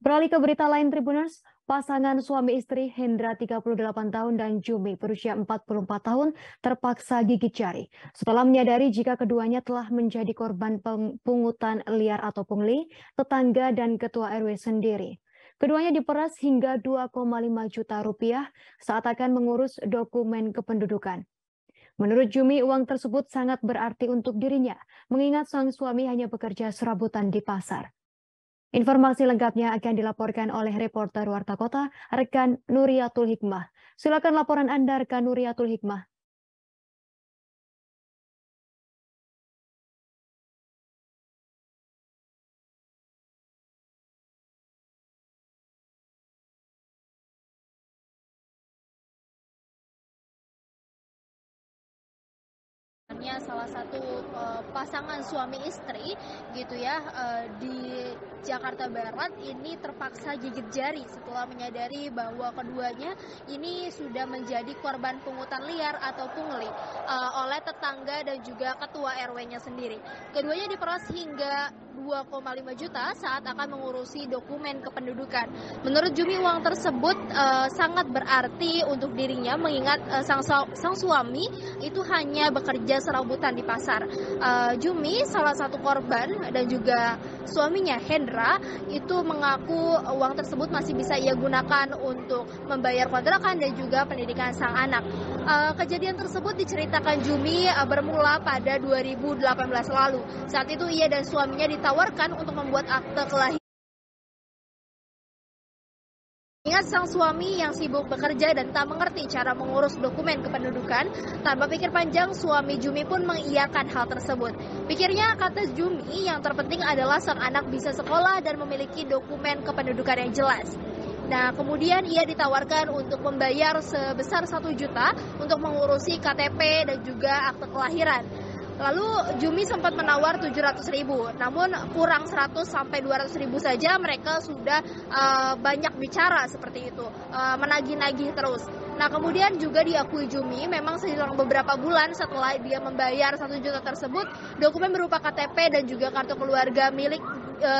Beralih ke berita lain Tribuners, pasangan suami istri Hendra 38 tahun dan Jumi berusia 44 tahun terpaksa gigit jari setelah menyadari jika keduanya telah menjadi korban pungutan liar atau pungli tetangga dan ketua RW sendiri. Keduanya diperas hingga 2,5 juta rupiah saat akan mengurus dokumen kependudukan. Menurut Jumi, uang tersebut sangat berarti untuk dirinya, mengingat sang suami hanya bekerja serabutan di pasar. Informasi lengkapnya akan dilaporkan oleh reporter Warta Kota, rekan Nuriatul Hikmah. Silakan laporan Anda, rekan Nuriatul Hikmah. Salah satu pasangan suami istri gitu ya di Jakarta Barat ini terpaksa gigit jari setelah menyadari bahwa keduanya ini sudah menjadi korban pungutan liar atau pungli oleh tetangga dan juga ketua RW-nya sendiri. Keduanya diperas hingga 2,5 juta saat akan mengurusi dokumen kependudukan. Menurut Jumi, uang tersebut sangat berarti untuk dirinya mengingat sang suami itu hanya bekerja serabutan di pasar. Jumi, salah satu korban dan juga suaminya Hendra itu mengaku uang tersebut masih bisa ia gunakan untuk membayar kontrakan dan juga pendidikan sang anak. Kejadian tersebut diceritakan Jumi bermula pada 2018 lalu. Saat itu ia dan suaminya ditawarkan untuk membuat akte kelahiran. Ingat sang suami yang sibuk bekerja dan tak mengerti cara mengurus dokumen kependudukan, tanpa pikir panjang suami Jumi pun mengiyakan hal tersebut. Pikirnya, kata Jumi, yang terpenting adalah sang anak bisa sekolah dan memiliki dokumen kependudukan yang jelas. Nah, kemudian ia ditawarkan untuk membayar sebesar 1 juta untuk mengurusi KTP dan juga akte kelahiran. Lalu Jumi sempat menawar 700.000, namun kurang 100 sampai 200.000 saja mereka sudah banyak bicara seperti itu, menagih-nagih terus. Nah, kemudian juga diakui Jumi memang selang beberapa bulan setelah dia membayar 1 juta tersebut, dokumen berupa KTP dan juga kartu keluarga milik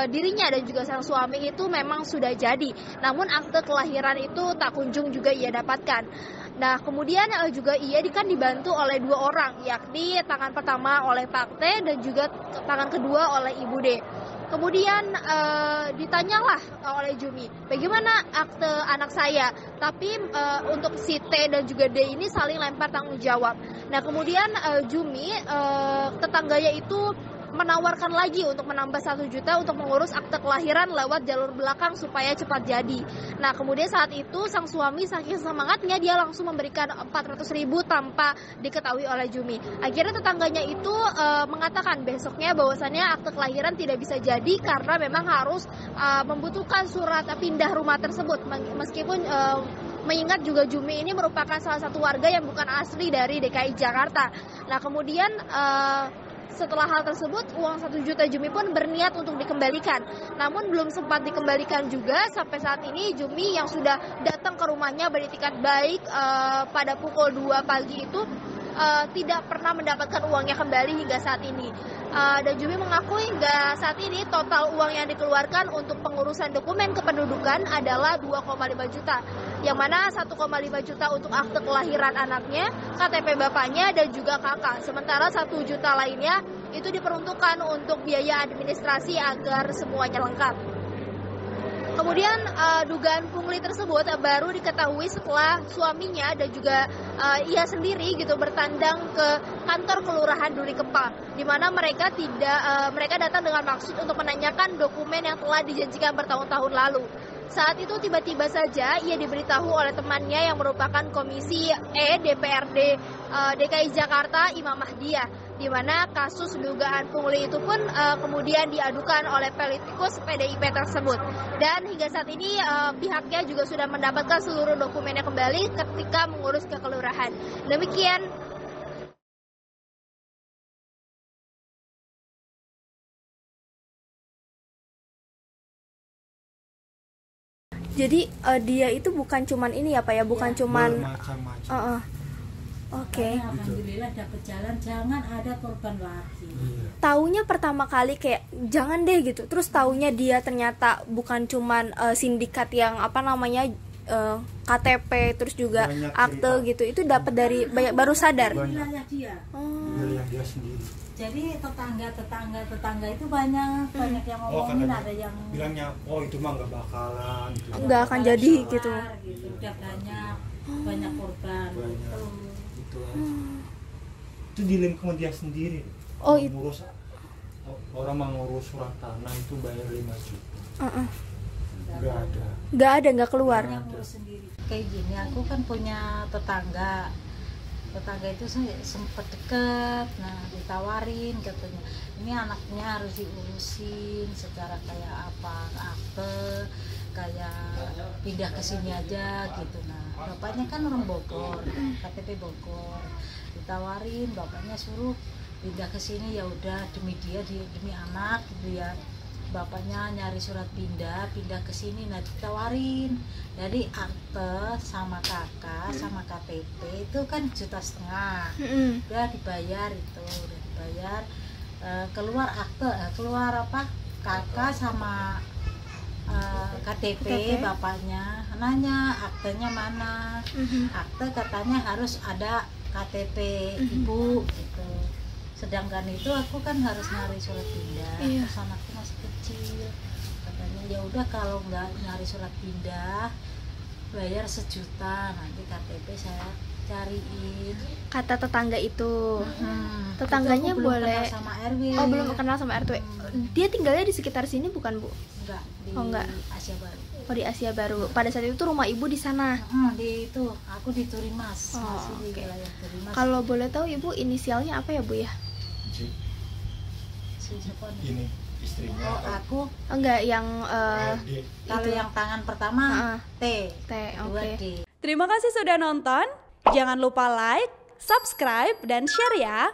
dirinya dan juga sang suami itu memang sudah jadi. Namun akte kelahiran itu tak kunjung juga ia dapatkan. Nah, kemudian juga ia kan dibantu oleh 2 orang, yakni tangan pertama oleh Pak T dan juga tangan kedua oleh Ibu D. Kemudian ditanyalah oleh Jumi, bagaimana akte anak saya? Tapi untuk si T dan juga D ini saling lempar tanggung jawab. Nah, kemudian Jumi, tetangganya itu menawarkan lagi untuk menambah 1 juta untuk mengurus akte kelahiran lewat jalur belakang supaya cepat jadi. Nah, kemudian saat itu sang suami saking semangatnya dia langsung memberikan 400.000 tanpa diketahui oleh Jumi. Akhirnya tetangganya itu mengatakan besoknya bahwasannya akte kelahiran tidak bisa jadi karena memang harus membutuhkan surat pindah rumah tersebut. Meskipun mengingat juga Jumi ini merupakan salah satu warga yang bukan asli dari DKI Jakarta. Nah, kemudian setelah hal tersebut, uang 1 juta Jumi pun berniat untuk dikembalikan. Namun belum sempat dikembalikan juga sampai saat ini Jumi yang sudah datang ke rumahnya beritikat baik pada pukul 2 pagi itu tidak pernah mendapatkan uangnya kembali hingga saat ini. Dan Jumi mengaku hingga saat ini total uang yang dikeluarkan untuk pengurusan dokumen kependudukan adalah 2,5 juta. Yang mana 1,5 juta untuk akte kelahiran anaknya, KTP bapaknya, dan juga kakak. Sementara 1 juta lainnya itu diperuntukkan untuk biaya administrasi agar semuanya lengkap. Kemudian dugaan pungli tersebut baru diketahui setelah suaminya dan juga ia sendiri gitu bertandang ke kantor kelurahan Duri Kepa, di mana mereka datang dengan maksud untuk menanyakan dokumen yang telah dijanjikan bertahun-tahun lalu. Saat itu tiba-tiba saja ia diberitahu oleh temannya yang merupakan Komisi E DPRD DKI Jakarta, Imam Mahdiah, di mana kasus dugaan pungli itu pun kemudian diadukan oleh politikus PDIP tersebut. Dan hingga saat ini pihaknya juga sudah mendapatkan seluruh dokumennya kembali ketika mengurus ke kelurahan. Demikian. Jadi dia itu bukan cuman ini ya Pak ya, bukan cuman Oke. Alhamdulillah dapat jalan, jangan ada korban lagi. Taunya pertama kali kayak jangan deh gitu. Terus taunya dia ternyata bukan cuman sindikat yang apa namanya KTP terus juga Banyak akte cerita. gitu. Itu dapat dari baru sadar. Wilayah dia. Wilayah dia sendiri. Jadi tetangga itu banyak yang ngomongin, ada yang bilangnya, oh itu mah nggak bakalan. Gitu. Nggak akan jadi gitu. Udah banyak korban. Banyak. Gitu. Itu di lingkungan dia sendiri. Oh, itu. Orang mau ngurus surat tanah itu bayar 5 juta. Nggak ada. Nggak keluar. Yang ngurus sendiri. Kayak gini, aku kan punya tetangga itu sempat deket, nah ditawarin katanya ini anaknya harus diurusin secara kayak apa, akte kayak pindah ke sini aja gitu. Nah bapaknya kan orang Bogor, KTP Bogor, ditawarin bapaknya suruh pindah ke sini, ya udah demi demi anak gitu ya. Bapaknya nyari surat pindah ke sini, nah ditawarin. Jadi akte sama kakak sama KTP itu kan 1,5 juta. Udah dibayar itu, keluar akte, keluar apa? Kakak sama KTP bapaknya nanya aktenya mana. Akte katanya harus ada KTP ibu gitu. Sedangkan itu aku kan harus nyari surat pindah, terus anakku masih kecil. Katanya ya udah kalau nggak nyari surat pindah bayar 1 juta, nanti KTP saya cariin. Kata tetangga itu. Tetangganya Itu aku belum boleh. kenal sama RW. Oh, belum kenal sama RW. Dia tinggalnya di sekitar sini bukan, Bu? Enggak, di enggak. Asia Baru. Oh, di Asia Baru. Pada saat itu rumah Ibu di sana. Di itu aku di Turimas, Oh, masih di oke. wilayah Turimas. Kalau boleh tahu Ibu inisialnya apa ya, Bu ya? Si siapa nih? Ini istrinya. Oh, aku Enggak, yang kalau itu. yang tangan pertama T, T, kedua oke. D. Terima kasih sudah nonton. Jangan lupa like, subscribe, dan share ya.